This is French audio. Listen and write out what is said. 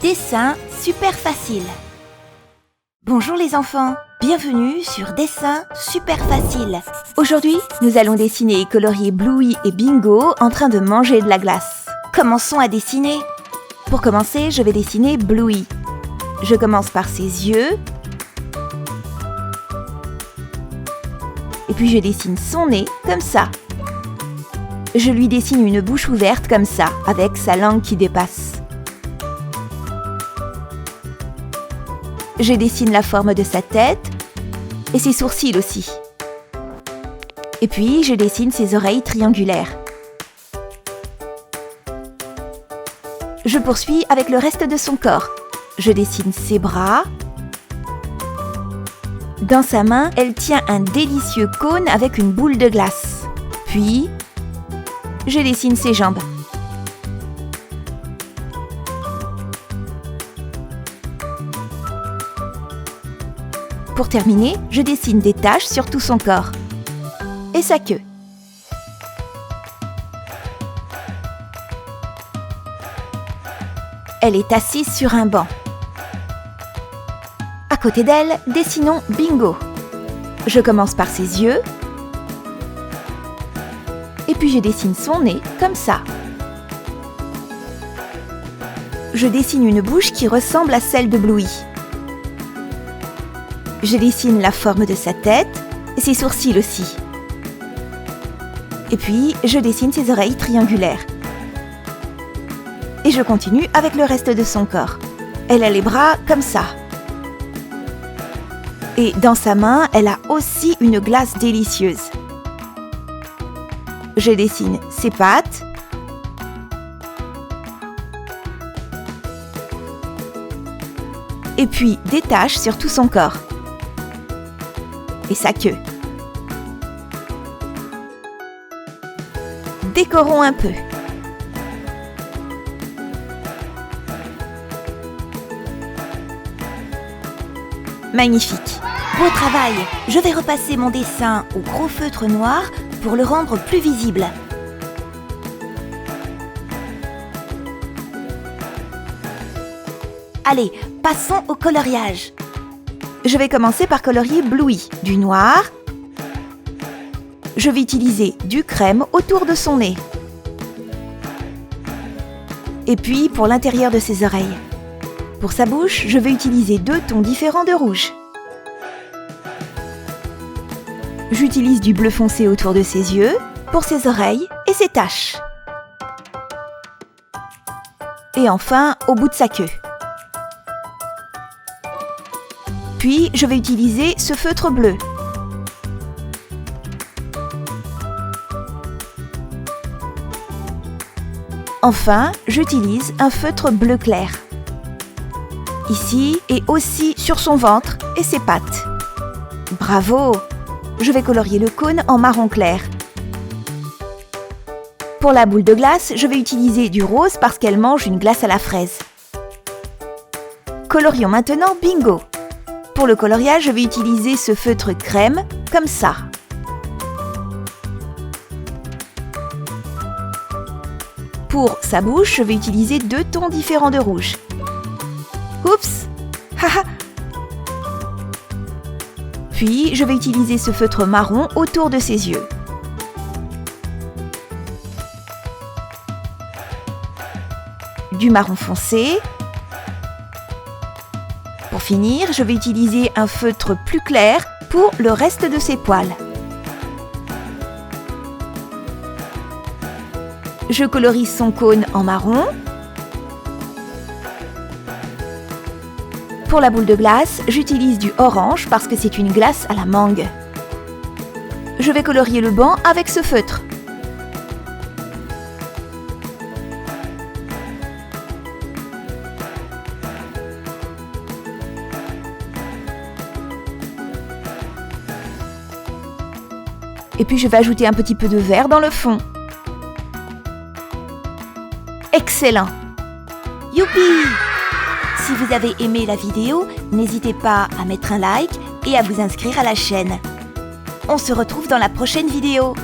Dessin super facile. Bonjour les enfants, bienvenue sur Dessin super facile. Aujourd'hui, nous allons dessiner et colorier Bluey et Bingo en train de manger de la glace. Commençons à dessiner. Pour commencer, je vais dessiner Bluey. Je commence par ses yeux. Et puis je dessine son nez comme ça. Je lui dessine une bouche ouverte comme ça, avec sa langue qui dépasse. Je dessine la forme de sa tête et ses sourcils aussi. Et puis, je dessine ses oreilles triangulaires. Je poursuis avec le reste de son corps. Je dessine ses bras. Dans sa main, elle tient un délicieux cône avec une boule de glace. Puis, je dessine ses jambes. Pour terminer, je dessine des taches sur tout son corps. Et sa queue. Elle est assise sur un banc. À côté d'elle, dessinons Bingo. Je commence par ses yeux. Et puis je dessine son nez comme ça. Je dessine une bouche qui ressemble à celle de Bluey. Je dessine la forme de sa tête et ses sourcils aussi. Et puis, je dessine ses oreilles triangulaires. Et je continue avec le reste de son corps. Elle a les bras comme ça. Et dans sa main, elle a aussi une glace délicieuse. Je dessine ses pattes. Et puis, des taches sur tout son corps. Et sa queue. Décorons un peu. Magnifique. Beau travail. Je vais repasser mon dessin au gros feutre noir pour le rendre plus visible. Allez, passons au coloriage. Je vais commencer par colorier Bluey, du noir. Je vais utiliser du crème autour de son nez. Et puis pour l'intérieur de ses oreilles. Pour sa bouche, je vais utiliser 2 tons différents de rouge. J'utilise du bleu foncé autour de ses yeux, pour ses oreilles et ses taches. Et enfin, au bout de sa queue. Puis, je vais utiliser ce feutre bleu. Enfin, j'utilise un feutre bleu clair. Ici et aussi sur son ventre et ses pattes. Bravo! Je vais colorier le cône en marron clair. Pour la boule de glace, je vais utiliser du rose parce qu'elle mange une glace à la fraise. Colorions maintenant Bingo. Pour le coloriage, je vais utiliser ce feutre crème, comme ça. Pour sa bouche, je vais utiliser 2 tons différents de rouge. Oups! Haha! Puis, je vais utiliser ce feutre marron autour de ses yeux. Du marron foncé. Pour finir, je vais utiliser un feutre plus clair pour le reste de ses poils. Je colorie son cône en marron. Pour la boule de glace, j'utilise du orange parce que c'est une glace à la mangue. Je vais colorier le banc avec ce feutre. Et puis je vais ajouter un petit peu de vert dans le fond. Excellent! Youpi! Si vous avez aimé la vidéo, n'hésitez pas à mettre un like et à vous inscrire à la chaîne. On se retrouve dans la prochaine vidéo.